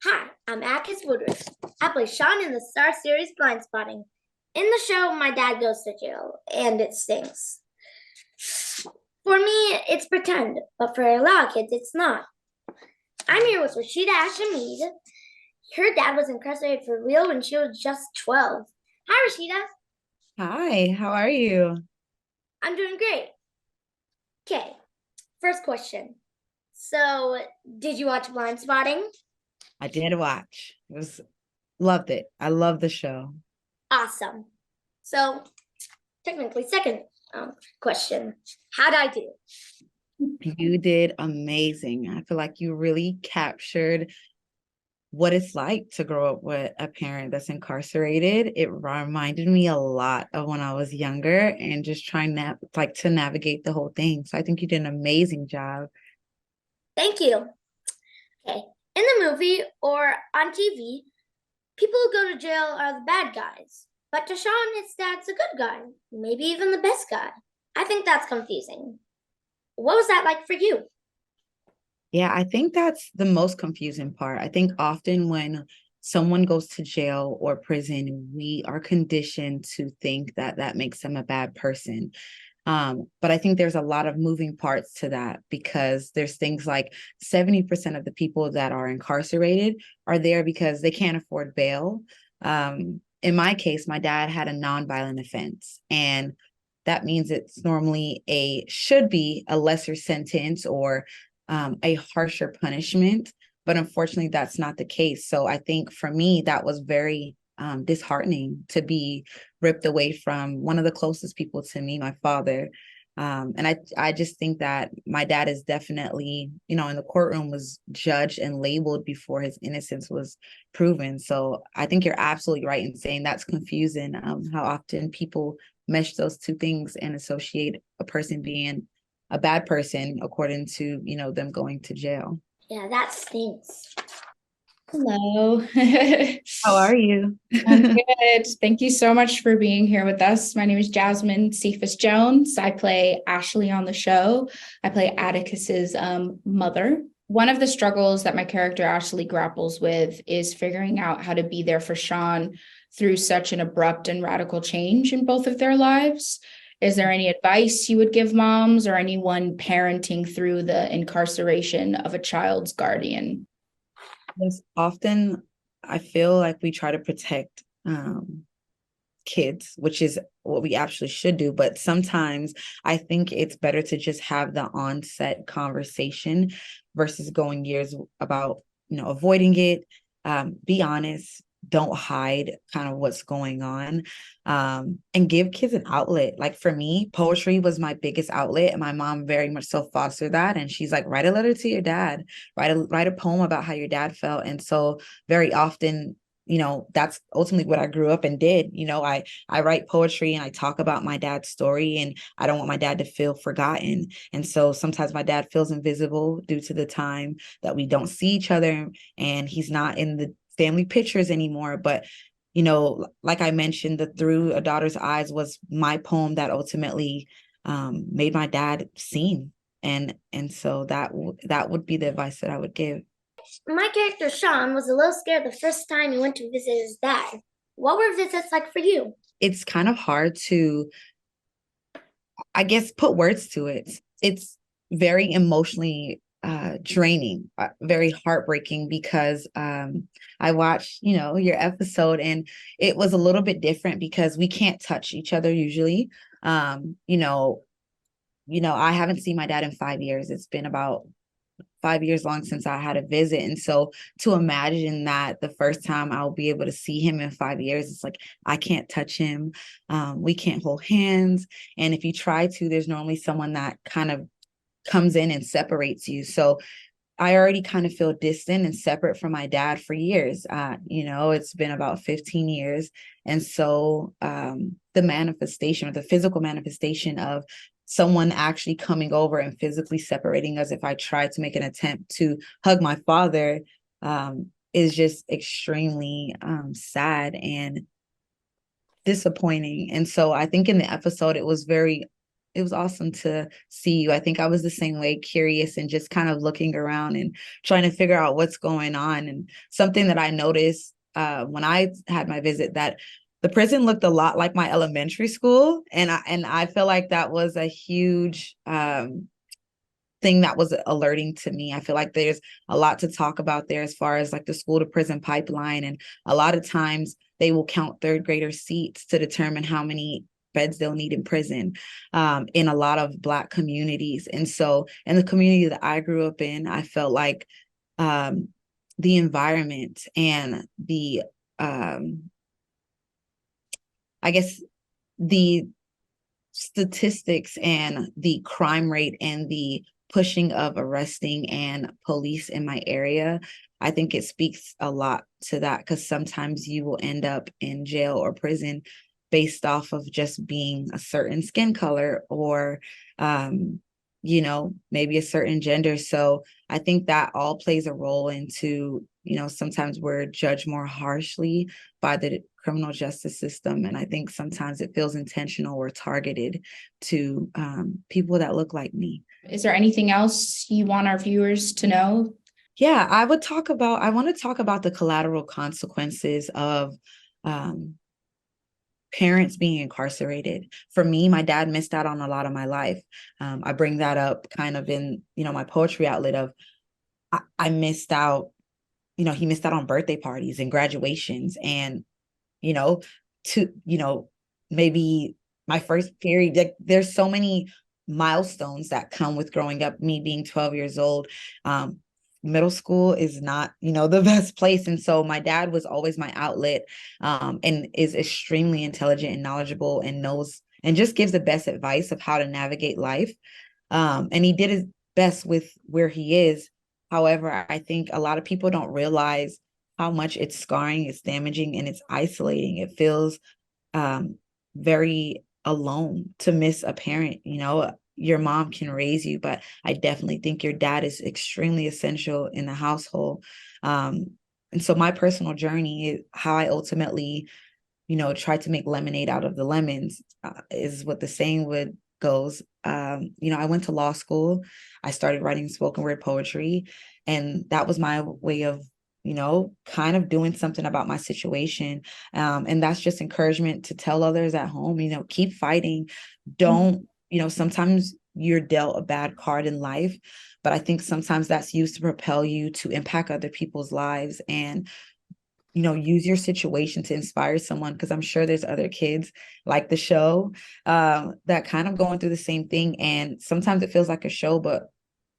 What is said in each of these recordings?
Hi, I'm Atticus Woodward. I play Sean in the Star series Blindspotting. In the show, my dad goes to jail, and it stings. For me, it's pretend, but for a lot of kids, it's not. I'm here with Richeda Ashmeade. Her dad was incarcerated for real when she was just 12. Hi, Richeda. Hi, how are you? I'm doing great. Okay, first question. So, did you watch Blindspotting? I did watch. Loved it. I love the show. Awesome. So, technically, second question. How'd I do? You did amazing. I feel like you really captured what it's like to grow up with a parent that's incarcerated. It reminded me a lot of when I was younger and just trying to navigate the whole thing. So I think you did an amazing job. Thank you. Okay. In the movie or on TV, people who go to jail are the bad guys. But to Sean, his dad's a good guy, maybe even the best guy. I think that's confusing. What was that like for you? Yeah, I think that's the most confusing part. I think often when someone goes to jail or prison, we are conditioned to think that that makes them a bad person. But I think there's a lot of moving parts to that because there's things like 70% of the people that are incarcerated are there because they can't afford bail. In my case, my dad had a nonviolent offense, and that means it's normally should be a lesser sentence or a harsher punishment. But unfortunately, that's not the case. So I think for me, that was very disheartening to be ripped away from one of the closest people to me, my father. And I just think that my dad is definitely, in the courtroom was judged and labeled before his innocence was proven. So I think you're absolutely right in saying that's confusing, how often people mesh those two things and associate a person being a bad person according to, them going to jail. Yeah, that stinks. Hello. How are you? I'm good. Thank you so much for being here with us. My name is Jasmine Cephas Jones. I play Ashley on the show. I play Atticus's mother. One of the struggles that my character Ashley grapples with is figuring out how to be there for Sean through such an abrupt and radical change in both of their lives. Is there any advice you would give moms or anyone parenting through the incarceration of a child's guardian? Yes, often I feel like we try to protect kids, which is what we actually should do. But sometimes I think it's better to just have the onset conversation versus going years about, avoiding it. Be honest, don't hide kind of what's going on, and give kids an outlet. Like for me, poetry was my biggest outlet, and my mom very much so fostered that. And she's like, write a letter to your dad, write a poem about how your dad felt. And so very often, that's ultimately what I grew up and did. I write poetry and I talk about my dad's story, and I don't want my dad to feel forgotten. And so sometimes my dad feels invisible due to the time that we don't see each other, and he's not in the family pictures anymore. But like I mentioned, the Through a Daughter's Eyes was my poem that ultimately made my dad seen. And so that would be the advice that I would give. My character Sean was a little scared the first time he went to visit his dad. What were visits like for you? It's kind of hard to, I guess, put words to it. It's very emotionally draining, very heartbreaking because I watched, your episode, and it was a little bit different because we can't touch each other usually. I haven't seen my dad in 5 years. It's been about 5 years long since I had a visit. And so to imagine that the first time I'll be able to see him in 5 years, it's like, I can't touch him. We can't hold hands. And if you try to, there's normally someone that kind of comes in and separates you. So I already kind of feel distant and separate from my dad for years. It's been about 15 years. And so the manifestation or the physical manifestation of someone actually coming over and physically separating us, if I try to make an attempt to hug my father, is just extremely sad and disappointing. And so I think in the episode, it was very to see you. I think I was the same way, curious and just kind of looking around and trying to figure out what's going on. And something that I noticed when I had my visit, that the prison looked a lot like my elementary school. And I feel like that was a huge thing that was alerting to me. I feel like there's a lot to talk about there as far as like the school to prison pipeline. And a lot of times they will count third grader seats to determine how many beds they'll need in prison in a lot of Black communities. And so in the community that I grew up in, I felt like the environment and the, I guess, the statistics and the crime rate and the pushing of arresting and police in my area, I think it speaks a lot to that, because sometimes you will end up in jail or prison based off of just being a certain skin color or, maybe a certain gender. So I think that all plays a role into, sometimes we're judged more harshly by the criminal justice system. And I think sometimes it feels intentional or targeted to people that look like me. Is there anything else you want our viewers to know? Yeah, I want to talk about the collateral consequences of parents being incarcerated. For me, my dad missed out on a lot of my life. I bring that up kind of in, my poetry outlet of I missed out, he missed out on birthday parties and graduations and, maybe my first period. Like, there's so many milestones that come with growing up, me being 12 years old. Middle school is not, the best place. And so my dad was always my outlet, and is extremely intelligent and knowledgeable and knows and just gives the best advice of how to navigate life. And he did his best with where he is. However, I think a lot of people don't realize how much it's scarring, it's damaging, and it's isolating. It feels very alone to miss a parent. Your mom can raise you, but I definitely think your dad is extremely essential in the household. And so my personal journey is how I ultimately, try to make lemonade out of the lemons, is what the saying goes. I went to law school. I started writing spoken word poetry, and that was my way of, kind of doing something about my situation. And that's just encouragement to tell others at home, keep fighting. Don't, sometimes you're dealt a bad card in life, but I think sometimes that's used to propel you to impact other people's lives and, use your situation to inspire someone. Because I'm sure there's other kids like the show that kind of going through the same thing. And sometimes it feels like a show, but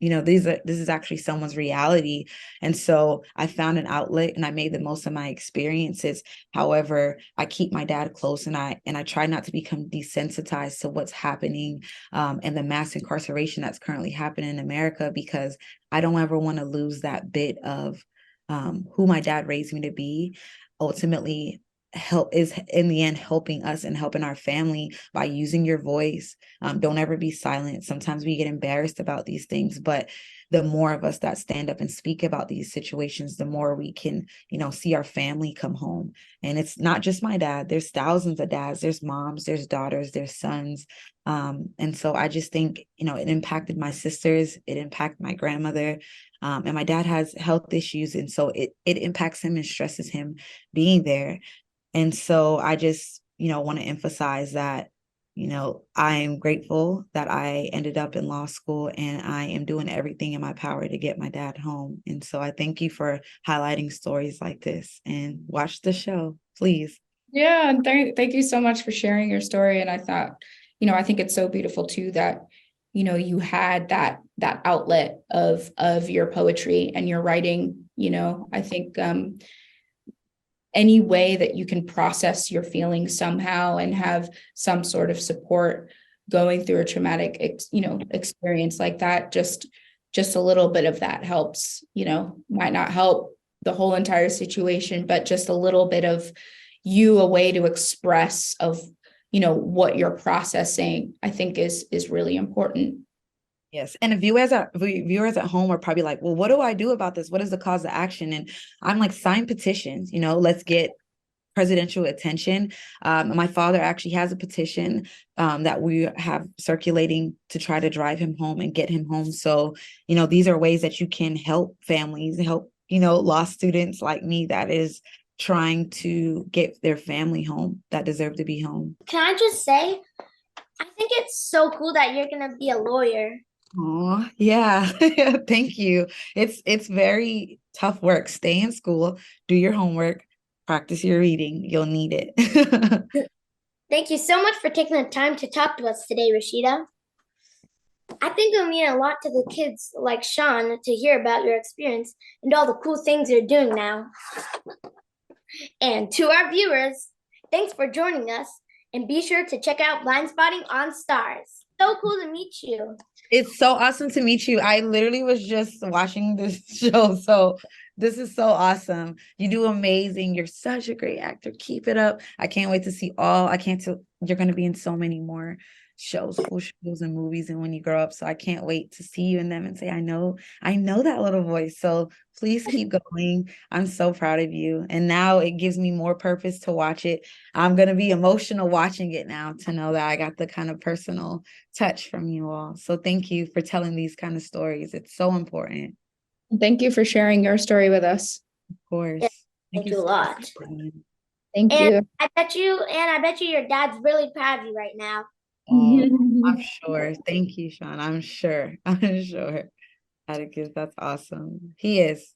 this is actually someone's reality. And so I found an outlet and I made the most of my experiences. However, I keep my dad close, and I try not to become desensitized to what's happening and the mass incarceration that's currently happening in America, because I don't ever want to lose that bit of who my dad raised me to be. Ultimately, help is in the end helping us and helping our family by using your voice. Don't ever be silent. Sometimes we get embarrassed about these things, but the more of us that stand up and speak about these situations, the more we can, see our family come home. And it's not just my dad. There's thousands of dads, there's moms, there's daughters, there's sons. And so I just think, it impacted my sisters, it impacted my grandmother. And my dad has health issues. And so it impacts him and stresses him being there. And so I just, want to emphasize that, I am grateful that I ended up in law school, and I am doing everything in my power to get my dad home. And so I thank you for highlighting stories like this, and watch the show, please. Yeah. And thank you so much for sharing your story. And I thought, I think it's so beautiful too that, you had that outlet of your poetry and your writing. I think any way that you can process your feelings somehow and have some sort of support going through a traumatic, experience like that, just a little bit of that helps, might not help the whole entire situation, but just a little bit of a way to express of, what you're processing, I think is really important. Yes. And viewers at home are probably like, well, what do I do about this? What is the cause of action? And I'm like, sign petitions, let's get presidential attention. My father actually has a petition that we have circulating to try to drive him home and get him home. So, these are ways that you can help families, help, law students like me that is trying to get their family home that deserve to be home. Can I just say, I think it's so cool that you're gonna be a lawyer. Oh, yeah. Thank you. It's very tough work. Stay in school, do your homework, practice your reading. You'll need it. Thank you so much for taking the time to talk to us today, Richeda. I think it'll mean a lot to the kids like Sean to hear about your experience and all the cool things you're doing now. And to our viewers, thanks for joining us, and be sure to check out Blindspotting on Starz. So cool to meet you. It's so awesome to meet you. I literally was just watching this show, so this is so awesome. You do amazing. You're such a great actor. Keep it up. I can't wait to see you're going to be in so many more shows, cool shows and movies, and when you grow up. So I can't wait to see you in them and say, I know that little voice. So please keep going. I'm so proud of you. And now it gives me more purpose to watch it. I'm going to be emotional watching it now to know that I got the kind of personal touch from you all. So thank you for telling these kind of stories. It's so important. Thank you for sharing your story with us. Of course. Yeah, thank you a lot. Thank you. I bet you your dad's really proud of you right now. Oh, I'm sure. Thank you, Sean. I'm sure. Atticus, that's awesome. He is.